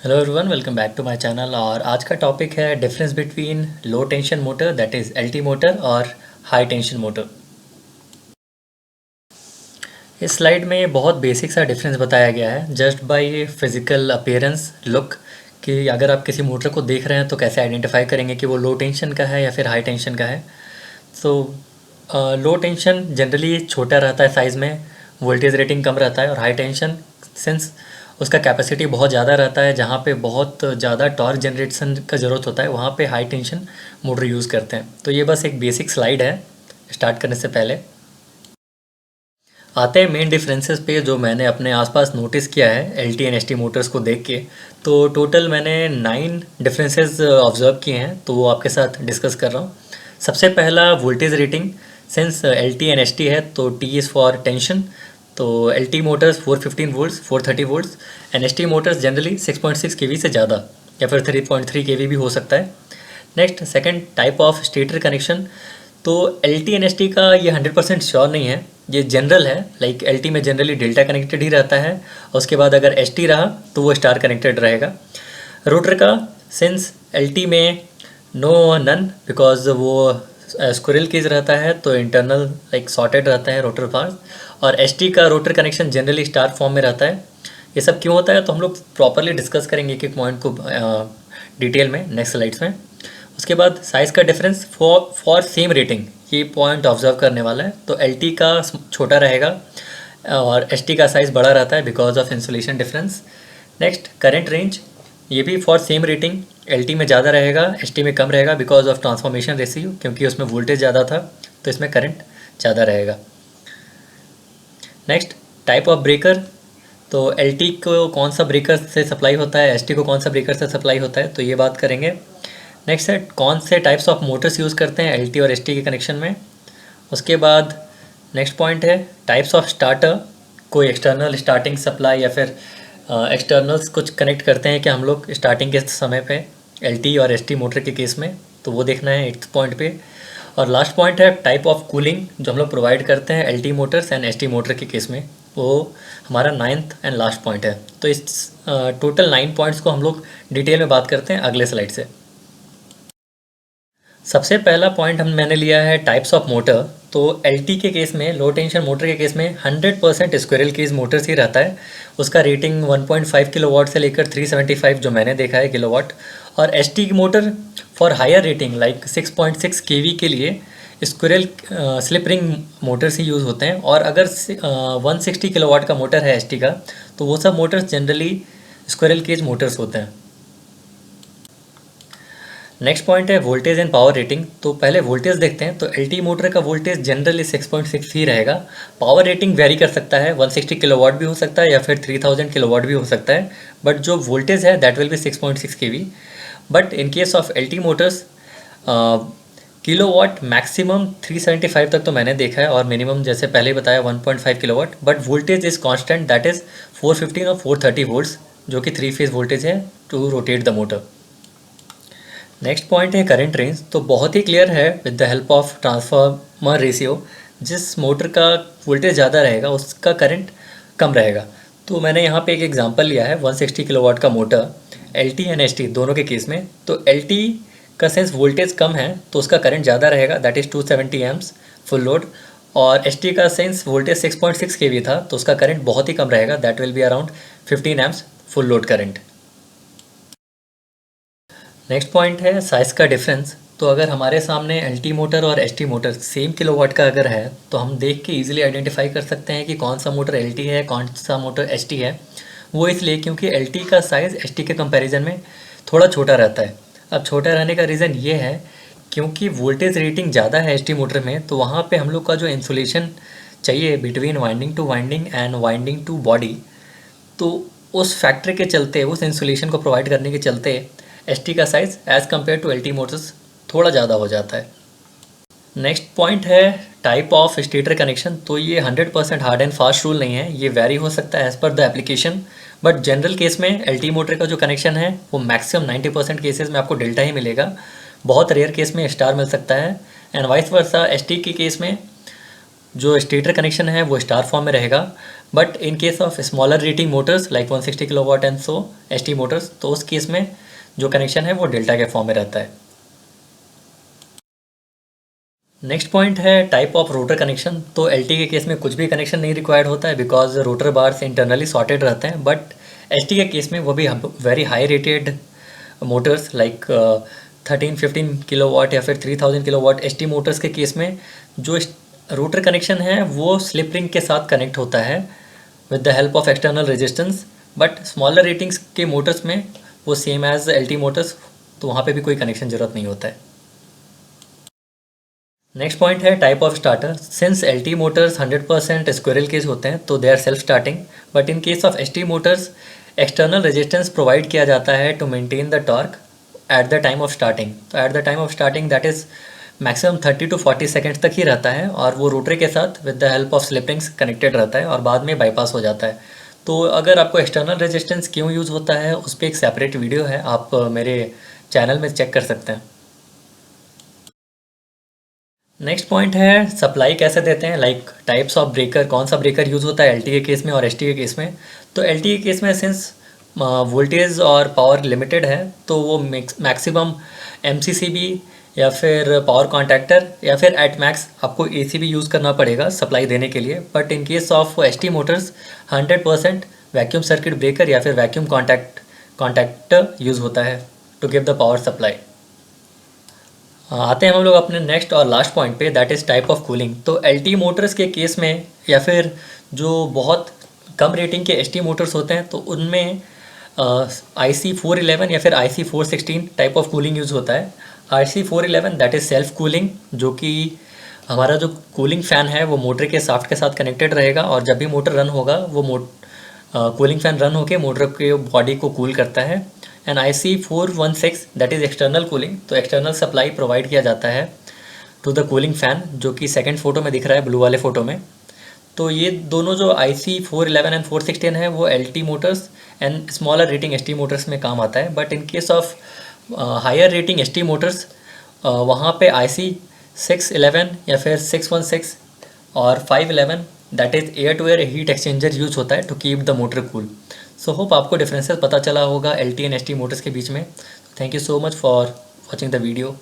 Hello everyone, welcome back to my channel. और आज का टॉपिक है difference between low tension motor that is LT motor और high tension motor. इस slide में बहुत बेसिक सा डिफरेंस बताया गया है just by physical appearance look, कि अगर आप किसी मोटर को देख रहे हैं तो कैसे आइडेंटिफाई करेंगे कि वो लो टेंशन का है या फिर हाई टेंशन का है। सो लो टेंशन जनरली छोटा रहता है साइज़ में, वोल्टेज रेटिंग कम रहता है। और हाई टेंशन सिंस उसका कैपेसिटी बहुत ज़्यादा रहता है, जहाँ पे बहुत ज़्यादा टॉर्क जनरेशन का ज़रूरत होता है, वहाँ पे हाई टेंशन मोटर यूज़ करते हैं। तो ये बस एक बेसिक स्लाइड है स्टार्ट करने से पहले। आते हैं मेन डिफरेंसेस पे जो मैंने अपने आसपास नोटिस किया है L T and S T Motors को देख के। तो टोटल मैंने 9 डिफरेंसेस ऑब्जर्व किए हैं, तो वो आपके साथ डिस्कस कर रहा हूँ। सबसे पहला voltage rating. Since L T and S T है तो टी इज़ फॉर टेंशन, तो L T Motors 415 volts 430 volts and S T Motors generally 6.6 केवी से ज़्यादा या फिर 3.3 केवी भी हो सकता है। Next second type of stator connection. तो L T N S T का ये 100% श्योर नहीं है, ये जनरल है। लाइक एल टी में जनरली डेल्टा कनेक्टेड ही रहता है, और उसके बाद अगर एस टी रहा तो वो स्टार कनेक्टेड रहेगा। रोटर का सिंस एल टी में नो नन, बिकॉज वो स्क्विरल केज रहता है तो इंटरनल लाइक सॉर्टेड रहता है रोटर बार्स। और एस टी का rotor connection generally star form में रहता है। ये सब क्यों होता है तो हम लोग प्रॉपरली डिस्कस करेंगे एक एक पॉइंट को डिटेल में नेक्स्ट स्लाइड्स में। उसके बाद साइज़ का डिफरेंस फॉर सेम रेटिंग, ये पॉइंट ऑब्जर्व करने वाला है। तो एल टी का छोटा रहेगा और एस टी का साइज़ बड़ा रहता है because of insulation difference. Next current range, ये भी for same rating L T में ज़्यादा रहेगा, एस टी में कम रहेगा बिकॉज ऑफ ट्रांसफॉर्मेशन रेशियो, क्योंकि उसमें वोल्टेज ज़्यादा था तो इसमें करंट ज़्यादा रहेगा। Next type of breaker. तो एल टी को कौन सा ब्रेकर से सप्लाई होता है, एस टी को कौन सा ब्रेकर से सप्लाई होता है, तो ये बात करेंगे। नेक्स्ट है कौन से टाइप्स ऑफ मोटर्स यूज़ करते हैं एल टी और एस टी के कनेक्शन में। उसके बाद नेक्स्ट पॉइंट है टाइप्स ऑफ स्टार्टर, कोई एक्सटर्नल स्टार्टिंग सप्लाई या फिर एक्सटर्नल्स कुछ कनेक्ट करते हैं कि हम लोग स्टार्टिंग के समय पे एल टी और एस टी मोटर के केस में, तो वो देखना है 8th पॉइंट पे। और लास्ट पॉइंट है टाइप ऑफ कूलिंग जो हम लोग प्रोवाइड करते हैं L T Motors and S T motor के केस में, वो हमारा 9th एंड लास्ट पॉइंट है। तो इस टोटल 9 पॉइंट्स को हम लोग डिटेल में बात करते हैं अगले स्लाइड से। सबसे पहला पॉइंट मैंने लिया है टाइप्स ऑफ मोटर। तो एलटी के केस में, लो टेंशन मोटर के केस में 100% स्क्विरल केज मोटर्स ही रहता है। उसका रेटिंग 1.5 किलोवाट से लेकर 375 जो मैंने देखा है किलोवाट। और एसटी की motor for higher rating like 6.6 KV के लिए स्क्विरल स्लिप रिंग मोटर्स ही यूज़ होते हैं। और अगर 160 किलोवाट का मोटर है एसटी का, तो वो सब motors generally squirrel cage motors होते हैं। नेक्स्ट पॉइंट है वोल्टेज एंड पावर रेटिंग। तो पहले वोल्टेज देखते हैं। तो एलटी मोटर का वोल्टेज जनरली 6.6 ही रहेगा। पावर रेटिंग वेरी कर सकता है, 160 किलोवाट भी हो सकता है या फिर 3000 किलोवाट भी हो सकता है, बट जो वोल्टेज है that will be 6.6 KV. But in case of LT motors kilowatt maximum 375 तक तो मैंने देखा है, और मिनिमम जैसे पहले बताया 1.5 kilowatt. But voltage is constant, that is 415 और 430 वोल्ट्स, जो कि 3 फेज वोल्टेज है to rotate the motor. Next point है करंट रेंज। तो बहुत ही क्लियर है with the help of transformer ratio, जिस मोटर का वोल्टेज ज़्यादा रहेगा उसका करंट कम रहेगा। तो मैंने यहाँ पे एक एग्जांपल लिया है 160 किलोवाट का motor L T and S T दोनों के केस में। तो एल टी का सेंस वोल्टेज कम है तो उसका करंट ज़्यादा रहेगा, that is 270 AIIMS full load. और एस टी का सेंस वोल्टेज 6.6 केवी था तो उसका करंट बहुत ही कम रहेगा, that will be around 15 AIIMS full load current. Next point है साइज़ का डिफरेंस। तो अगर हमारे सामने एल टी मोटर और S T motor same kilowatt का अगर है तो हम देख के इजीली आइडेंटिफाई कर सकते हैं कि कौन सा मोटर एल टी है, कौन सा मोटर एस टी है। वो इसलिए क्योंकि एल टी का साइज़ एस टी के कंपैरिजन में थोड़ा छोटा रहता है। अब छोटा रहने का रीज़न ये है क्योंकि वोल्टेज रेटिंग ज़्यादा है एस टी मोटर में, तो वहाँ पर हम लोग का जो इंसुलेशन चाहिए between winding to winding and winding to body, तो उस फैक्टर के चलते, उस इंसुलेशन को प्रोवाइड करने के चलते एस टी का size as compare to L T motors थोड़ा ज़्यादा हो जाता है। नेक्स्ट पॉइंट है टाइप ऑफ स्टेटर कनेक्शन। तो ये 100% हार्ड एंड फास्ट रूल नहीं है, ये वेरी हो सकता है as per the application. But general case में एल टी मोटर का जो कनेक्शन है वो मैक्सिमम 90% केसेस में आपको डेल्टा ही मिलेगा। बहुत रेयर केस में स्टार मिल सकता है। And vice versa S T के केस में जो स्टेटर कनेक्शन है वो स्टार फॉर्म में रहेगा, but in case of smaller rating Motors like 160 kilowatt and so ST Motors, तो उस केस में जो कनेक्शन है वो डेल्टा के फॉर्म में रहता है। नेक्स्ट पॉइंट है टाइप ऑफ रोटर कनेक्शन। तो एलटी के केस में कुछ भी कनेक्शन नहीं रिक्वायर्ड होता है because rotor bars internally sorted रहते हैं, बट एसटी के केस में वो भी very high rated Motors like 13-15 kilowatt या फिर 3000 किलोवाट एसटी मोटर्स के केस में जो रोटर कनेक्शन है वो स्लिप रिंग के साथ कनेक्ट होता है with the help of external resistance, but smaller ratings के मोटर्स में वो सेम एज एलटी मोटर्स, तो वहाँ पे भी कोई कनेक्शन ज़रूरत नहीं होता है। नेक्स्ट पॉइंट है type of starter. Since L T motors 100% squirrel cage होते हैं तो they are self starting, but in case of S T motors external resistance provide किया जाता है to maintain the torque at the time of starting. तो at the time of starting that is maximum 30 to 40 seconds तक ही रहता है और वो रोटरी के साथ with the help of slip rings connected रहता है और बाद में बाईपास हो जाता है। तो अगर आपको एक्सटर्नल रेजिस्टेंस क्यों यूज़ होता है उस पर एक सेपरेट वीडियो है, आप मेरे चैनल में चेक कर सकते हैं। नेक्स्ट पॉइंट है सप्लाई कैसे देते हैं, लाइक टाइप्स ऑफ ब्रेकर, कौन सा ब्रेकर यूज़ होता है एल के केस में और एस के केस में। तो एल के केस में सिंस वोल्टेज और पावर लिमिटेड है तो वो मैक्सिमम एम या फिर पावर कॉन्टैक्टर या फिर एट मैक्स आपको AC भी यूज़ करना पड़ेगा सप्लाई देने के लिए। But in case of S T motors 100% vacuum circuit breaker या फिर वैक्यूम कॉन्टैक्टर यूज़ होता है to give the power supply. आते हैं हम लोग अपने नेक्स्ट और लास्ट पॉइंट पे, that is type of cooling. तो एलटी मोटर्स के केस में या फिर जो बहुत कम रेटिंग के एसटी मोटर्स होते हैं तो उनमें IC411 या फिर IC416 type of cooling use होता है। IC411 that is self cooling, जो कि हमारा जो कूलिंग फ़ैन है वो मोटर के साफ्ट के साथ कनेक्टेड रहेगा और जब भी मोटर रन होगा वो कूलिंग फ़ैन रन होकर मोटर के बॉडी को कूल करता है। And IC416 that is external cooling, तो एक्सटर्नल सप्लाई प्रोवाइड किया जाता है टू द कूलिंग फ़ैन, जो कि सेकंड फोटो में दिख रहा है ब्लू वाले फ़ोटो में। तो ये दोनों जो IC411 एंड 416 है वो LT motors and smaller rating ST motors में काम आता है, but in case of higher rating ST motors वहाँ पे IC611 या फिर 616 और 511 that is air to air heat exchanger use होता है to keep the motor cool. So hope आपको डिफरेंसेस पता चला होगा LT एंड ST मोटर्स के बीच में। Thank you so much for watching the video.